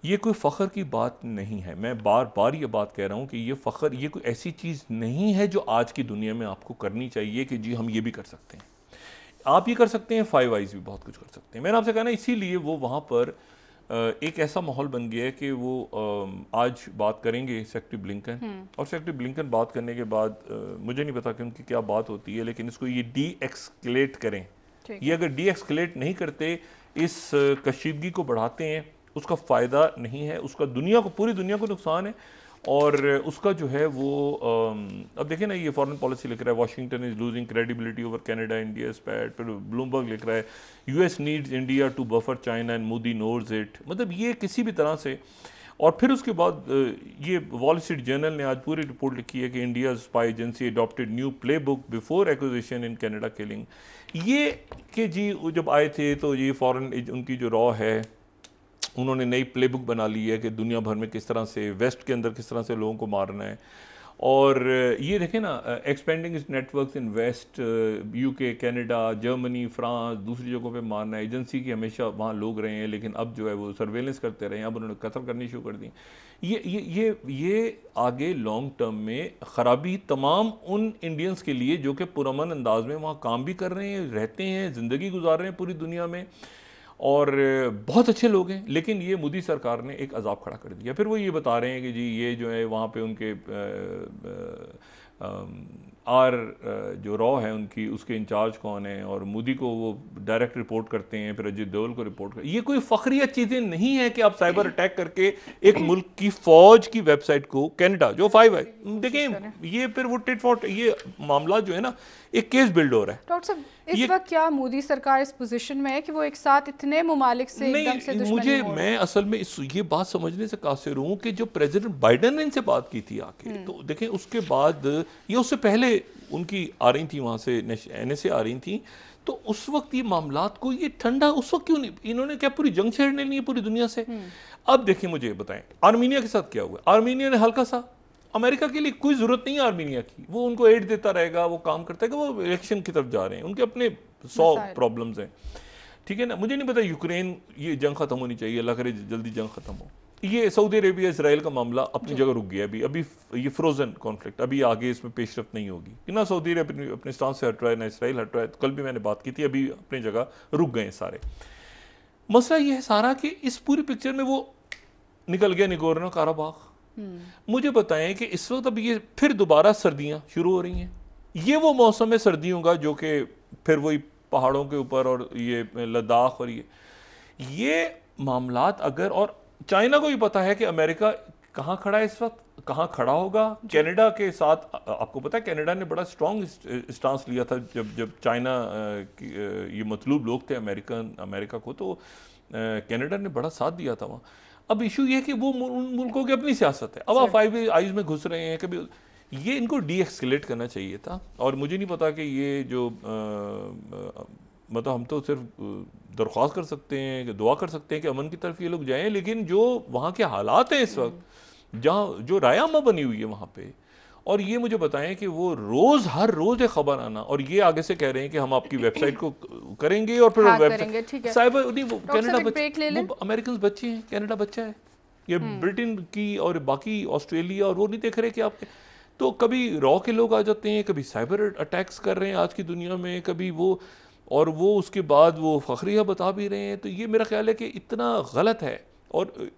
ये कोई फ़ख्र की बात नहीं है, मैं बार बार ये बात कह रहा हूँ कि ये फ़ख्र, ये कोई ऐसी चीज़ नहीं है जो आज की दुनिया में आपको करनी चाहिए कि जी हम ये भी कर सकते हैं। आप ये कर सकते हैं, 5 eyes भी बहुत कुछ कर सकते हैं। मैंने आपसे कहा ना, इसीलिए वो वहाँ पर एक ऐसा माहौल बन गया है कि वो आज बात करेंगे सेक्रेटरी ब्लिंकन, और सेक्रेटरी ब्लिंकन बात करने के बाद मुझे नहीं पता कि उनकी क्या बात होती है, लेकिन इसको ये डी एक्सकेलेट करें। ये अगर डी एक्सकेलेट नहीं करते, इस कशीदगी को बढ़ाते हैं, उसका फ़ायदा नहीं है, उसका दुनिया को, पूरी दुनिया को नुकसान है। और उसका जो है वो अब देखें ना, ये फॉरेन पॉलिसी लिख रहा है, Washington is losing credibility over Canada, India spat, फिर ब्लूमबर्ग लिख रहा है US needs India to buffer China and Modi knows it. मतलब ये किसी भी तरह से, और फिर उसके बाद ये वॉल स्ट्रीट जर्नल ने आज पूरी रिपोर्ट लिखी है कि India spy agency adopted new play book before acquisition in Canada killing. ये कि जी जब आए थे तो ये फॉरेन उनकी जो रॉ है, उन्होंने नई प्लेबुक बना ली है कि दुनिया भर में किस तरह से, वेस्ट के अंदर किस तरह से लोगों को मारना है। और ये देखें ना, expanding its networks in west, UK, Canada, Germany, France, दूसरी जगहों पे मारना है। एजेंसी की हमेशा वहाँ लोग रहे हैं, लेकिन अब जो है वो सर्वेलेंस करते रहे हैं, अब उन्होंने कत्ल करनी शुरू कर दी। ये आगे लॉन्ग टर्म में ख़राबी तमाम उन इंडियंस के लिए जो कि पुरअमन अंदाज में वहाँ काम भी कर रहे हैं, रहते हैं, ज़िंदगी गुजार रहे हैं पूरी दुनिया में, और बहुत अच्छे लोग हैं। लेकिन ये मोदी सरकार ने एक अजाब खड़ा कर दिया। फिर वो ये बता रहे हैं कि जी ये जो है वहाँ पे उनके जो रॉ है उनकी, उसके इंचार्ज कौन है, और मोदी को वो डायरेक्ट रिपोर्ट करते हैं, फिर अजीत डोवाल को रिपोर्ट करते हैं। ये कोई फखरिया चीज़ें नहीं है कि आप साइबर अटैक करके एक मुल्क की फौज की वेबसाइट को, कनाडा जो 5 है, देखें ये फिर वो टिट फॉर, ये मामला जो है ना एक केस बिल्ड हो रहा है। डॉक्टर साहब, इस वक्त क्या मोदी सरकार इस पोजीशन में है कि वो एक साथ इतने मुमालिक से एकदम से दुश्मनी हो? मैं असल में ये बात समझने से कासिर हूँ कि जो प्रेसिडेंट बाइडेन ने इनसे बात की थी आके, तो देखें उसके बाद ये उससे पहले उनकी आ रही थी वहाँ से NSA आ रही थी, तो उस वक्त ये मामलात को ये ठंडा उस वक्त क्यों नहीं, इन्होंने क्या पूरी जंग छेड़ने ली है पूरी दुनिया से? अब देखिए मुझे बताएं आर्मीनिया के साथ क्या हुआ। आर्मीनिया ने हल्का सा, अमेरिका के लिए कोई जरूरत नहीं है आर्मीनिया की, वो उनको एड देता रहेगा, वो काम करता है कि वो इलेक्शन की तरफ जा रहे हैं, उनके अपने 100 प्रॉब्लम्स हैं, ठीक है ना। मुझे नहीं पता यूक्रेन, ये जंग खत्म होनी चाहिए, अल्लाह करे जल्दी जंग खत्म हो। ये सऊदी अरेबिया इसराइल का मामला अपनी जगह रुक गया, अभी ये फ्रोजन कॉन्फ्लिक्ट, अभी आगे इसमें पेशरफ्त नहीं होगी कि ना सऊदी अरेबिया अपने स्थान से हट रहा है, ना इसराइल हट रहा है। कल भी मैंने बात की थी, अभी अपनी जगह रुक गए सारे। मसला ये है सारा कि इस पूरी पिक्चर में वो निकल गया निगोर्नो काराबाग। मुझे बताएं कि इस वक्त अब ये फिर दोबारा सर्दियां शुरू हो रही हैं, ये वो मौसम है सर्दियों का जो कि फिर वही पहाड़ों के ऊपर और ये लद्दाख और ये मामलात अगर, और चाइना को भी पता है कि अमेरिका कहाँ खड़ा है इस वक्त, कहाँ खड़ा होगा। कनाडा के साथ आपको पता है कनाडा ने बड़ा स्ट्रॉन्ग स्टांस लिया था जब चाइना ये मतलूब लोग थे अमेरिका को, तो कनाडा ने बड़ा साथ दिया था वहाँ। अब इशू ये है कि वो उन मुल्कों की अपनी सियासत है, अब आप 5 आइज में घुस रहे हैं। कभी ये इनको डी एक्सकेलेट करना चाहिए था, और मुझे नहीं पता कि ये जो मतलब हम तो सिर्फ दरख्वास्त कर सकते हैं कि दुआ कर सकते हैं कि अमन की तरफ ये लोग जाएं, लेकिन जो वहाँ के हालात हैं इस वक्त, जहाँ जो रायामा बनी हुई है वहाँ पे, और ये मुझे बताएं कि वो रोज हर रोज एक खबर आना, और ये आगे से कह रहे हैं कि हम आपकी वेबसाइट को करेंगे और फिर वेबसाइट साइबर नहीं, वो कनाडा बच्चे, अमेरिकन बच्चे हैं, कनाडा बच्चा है, ये ब्रिटेन की और बाकी ऑस्ट्रेलिया, और वो नहीं देख रहे कि आपके, तो कभी रॉ के लोग आ जाते हैं, कभी साइबर अटैक्स कर रहे हैं आज की दुनिया में, कभी वो, और वो उसके बाद वो फखरिया बता भी रहे हैं। तो ये मेरा ख्याल है कि इतना गलत है, और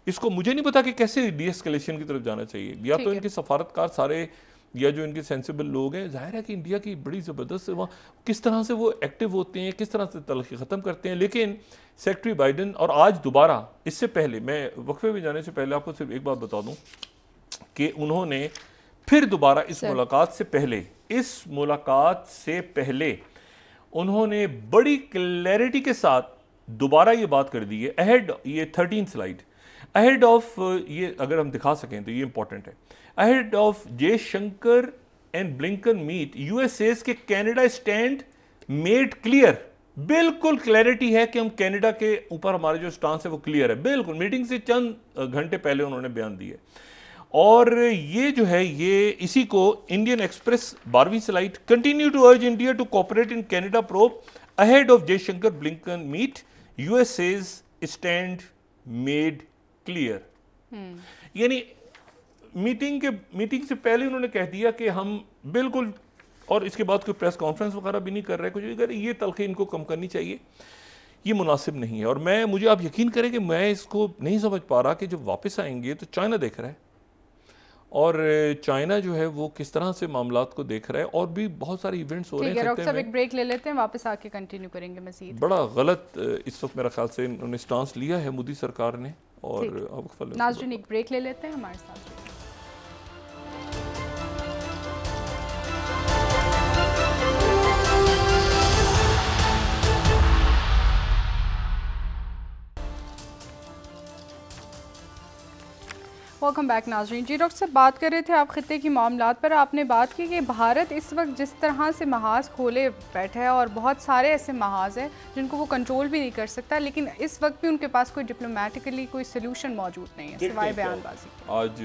इसको मुझे नहीं पता कि कैसे डीएस्केलेशन की तरफ जाना चाहिए। या तो इनके सफारतकार सारे, या जो इनके सेंसिबल लोग हैं, जाहिर है कि इंडिया की बड़ी ज़बरदस्त वहाँ किस तरह से वो एक्टिव होते हैं, किस तरह से तलखी ख़त्म करते हैं। लेकिन सेक्रेटरी बाइडन, और आज दोबारा, इससे पहले मैं वक्फे में जाने से पहले आपको सिर्फ एक बात बता दूँ कि उन्होंने फिर दोबारा इस मुलाकात से पहले उन्होंने बड़ी क्लैरिटी के साथ दोबारा ये बात कर दी है, अहेड, ये 13 स्लाइड, अहेड ऑफ, ये अगर हम दिखा सकें तो ये इंपॉर्टेंट है, ahead of Jaishankar and Blinken meet USA के कनाडा स्टैंड मेड क्लियर, बिल्कुल क्लैरिटी है कि हम कनाडा के ऊपर हमारा जो स्टांस है वो क्लियर है, बिल्कुल मीटिंग से चंद घंटे पहले उन्होंने बयान दिया। और ये जो है, ये इसी को इंडियन एक्सप्रेस 12वीं slide, continue to urge India to cooperate in Canada probe ahead of Jaishankar Blinken meet USA's stand made clear. यानी मीटिंग से पहले उन्होंने कह दिया कि हम बिल्कुल, और इसके बाद कोई प्रेस कॉन्फ्रेंस वगैरह भी नहीं कर रहे, कुछ भी कर रहे, ये तलखी इनको कम करनी चाहिए। ये मुनासिब नहीं है। और मुझे आप यकीन करें कि मैं इसको नहीं समझ पा रहा कि जब वापस आएंगे तो चाइना देख रहा है, और चाइना जो है वो किस तरह से मामलात को देख रहा है, और भी बहुत सारे इवेंट्स हो रहे हैं। डॉक्टर साहब एक ब्रेक ले लेते हैं, वापस आके कंटिन्यू करेंगे मज़ीद। बड़ा गलत इस वक्त मेरा ख्याल से उन्होंने स्टांस लिया है मोदी सरकार ने, और नाज़रीन एक ब्रेक ले लेते हैं, हमारे साथ। वेलकम बैक नाज़रीन। जी डॉक्टर साहब, बात कर रहे थे आप खित्ते की मामलात पर। आपने बात की कि भारत इस वक्त जिस तरह से महाज खोले बैठा है, और बहुत सारे ऐसे महाज हैं जिनको वो कंट्रोल भी नहीं कर सकता, लेकिन इस वक्त भी उनके पास कोई डिप्लोमेटिकली कोई सोल्यूशन मौजूद नहीं है सिवाय बयानबाजी। आज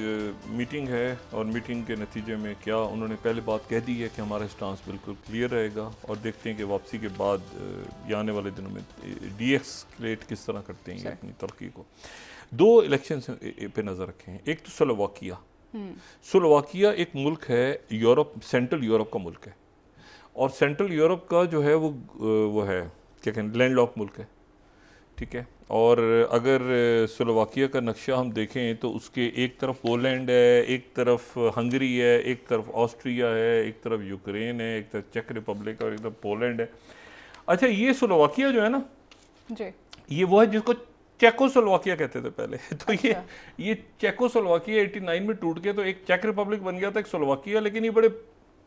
मीटिंग है, और मीटिंग के नतीजे में क्या उन्होंने पहले बात कह दी है कि हमारा स्टांस बिल्कुल क्लियर रहेगा, और देखते हैं कि वापसी के बाद या आने वाले दिनों में डीएस्केलेट किस तरह करते हैं अपनी तरक्की को। दो इलेक्शन पे नज़र रखें। एक तो स्लोवाकिया। स्लोवाकिया एक मुल्क है यूरोप, सेंट्रल यूरोप का मुल्क है, और सेंट्रल यूरोप का जो है वो है क्या कहें, लैंडलॉक मुल्क है, ठीक है। और अगर स्लोवाकिया का नक्शा हम देखें तो उसके एक तरफ पोलैंड है, एक तरफ हंगरी है, एक तरफ ऑस्ट्रिया है, एक तरफ यूक्रेन है, एक तरफ चेक रिपब्लिक और एक तरफ पोलैंड है। अच्छा, ये स्लोवाकिया जो है ना जी, ये वो है जिसको चेकोस्लोवाकिया कहते थे पहले। तो अच्छा। ये चेकोस्लोवाकिया 89 में टूट के तो एक चेक रिपब्लिक बन गया था, एक स्लोवाकिया, लेकिन ये बड़े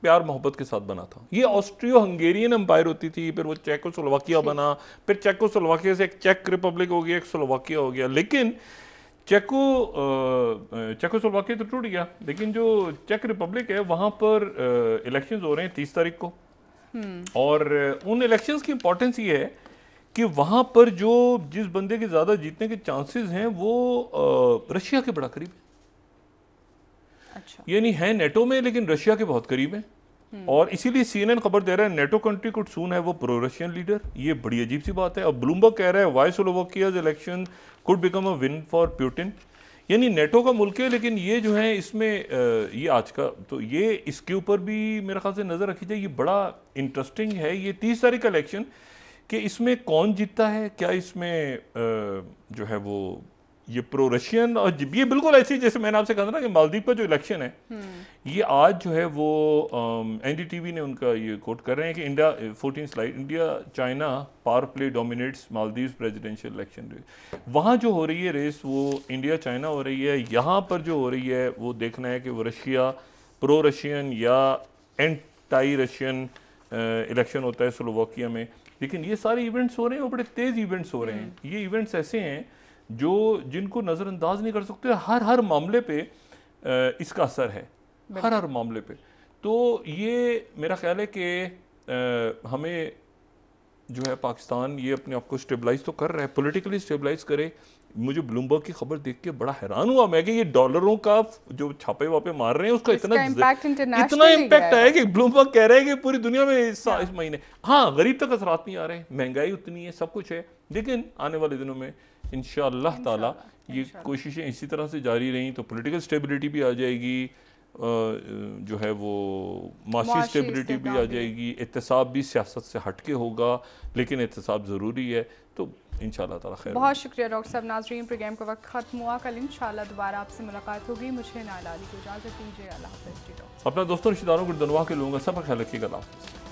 प्यार मोहब्बत के साथ बना था। ये ऑस्ट्रियो हंगेरियन एम्पायर होती थी, फिर वो चेकोस्लोवाकिया बना, फिर चेकोस्लोवाकिया से एक चेक रिपब्लिक हो गया, एक स्लोवाकिया हो गया। लेकिन चेकोस्लोवाकिया तो टूट गया, लेकिन जो चेक रिपब्लिक है वहाँ पर इलेक्शंस हो रहे हैं 30 तारीख को, और उन इलेक्शंस की इंपॉर्टेंस ये है कि वहाँ पर जिस बंदे के ज़्यादा जीतने के चांसेस हैं वो रशिया के बड़ा करीब है। अच्छा। यानी है नेटो में, लेकिन रशिया के बहुत करीब है, और इसीलिए CNN खबर दे रहा है NATO country could soon have a pro Russian leader. ये बड़ी अजीब सी बात है। अब ब्लूमबर्ग कह रहा है why Slovakia's election could become a win for Putin. यानी नेटो का मुल्क है, लेकिन ये जो है इसमें ये आज का तो ये इसके ऊपर भी मेरे ख्याल से नज़र रखी जाए। ये बड़ा इंटरेस्टिंग है ये 30 तारीख का इलेक्शन, कि इसमें कौन जीतता है, क्या इसमें जो है वो ये प्रो रशियन, और ये बिल्कुल ऐसी जैसे मैंने आपसे कहा था ना कि मालदीव का जो इलेक्शन है, ये आज जो है वो NDTV ने उनका ये कोट कर रहे हैं कि India 14 slide, India China power play dominates Maldives presidential election. वहाँ जो हो रही है रेस वो इंडिया चाइना हो रही है। यहाँ पर जो हो रही है वो देखना है कि वो रशिया प्रो रशियन या एंटी रशियन इलेक्शन होता है स्लोवाकिया में। लेकिन ये सारे इवेंट्स हो रहे हैं, वो बड़े तेज इवेंट्स हो रहे हैं। ये इवेंट्स ऐसे हैं जिनको नज़रअंदाज नहीं कर सकते। हर मामले पे इसका असर है, हर मामले पे। तो ये मेरा ख्याल है कि हमें जो है पाकिस्तान ये अपने आप को स्टेबलाइज तो कर रहा है, पॉलिटिकली स्टेबलाइज करे। मुझे ब्लूमबर्ग की खबर देख के बड़ा हैरान हुआ मैं कि ये डॉलरों का जो छापे वापे मार रहे हैं उसका इतना इम्पैक्ट है कि ब्लूमबर्ग कह रहे हैं कि पूरी दुनिया में इस महीने, हाँ गरीब तक असरात नहीं आ रहे, महंगाई उतनी है, सब कुछ है, लेकिन आने वाले दिनों में इंशाअल्लाह ताला ये कोशिशें इसी तरह से जारी रहीं तो पॉलिटिकल स्टेबिलिटी भी आ जाएगी, जो है वो माशी स्टेबिलिटी भी आ जाएगी, एहतसाब भी सियासत से हटके होगा, लेकिन एहतसाब ज़रूरी है। तो इंशाअल्लाह ताला खैर। बहुत शुक्रिया डॉक्टर साहब। नाज़रीन, प्रोग्राम का वक्त खत्म हुआ, कल इंशाअल्लाह दोबारा आपसे मुलाकात होगी। मुझे नाइला अली को इजाज़त दीजिए। अल्लाह हाफ़िज़। अपना दोस्तों रिश्तेदारों को दुआ के लोगों का सब ख्याल रखिएगा। अल्लाह हाफ़िज़।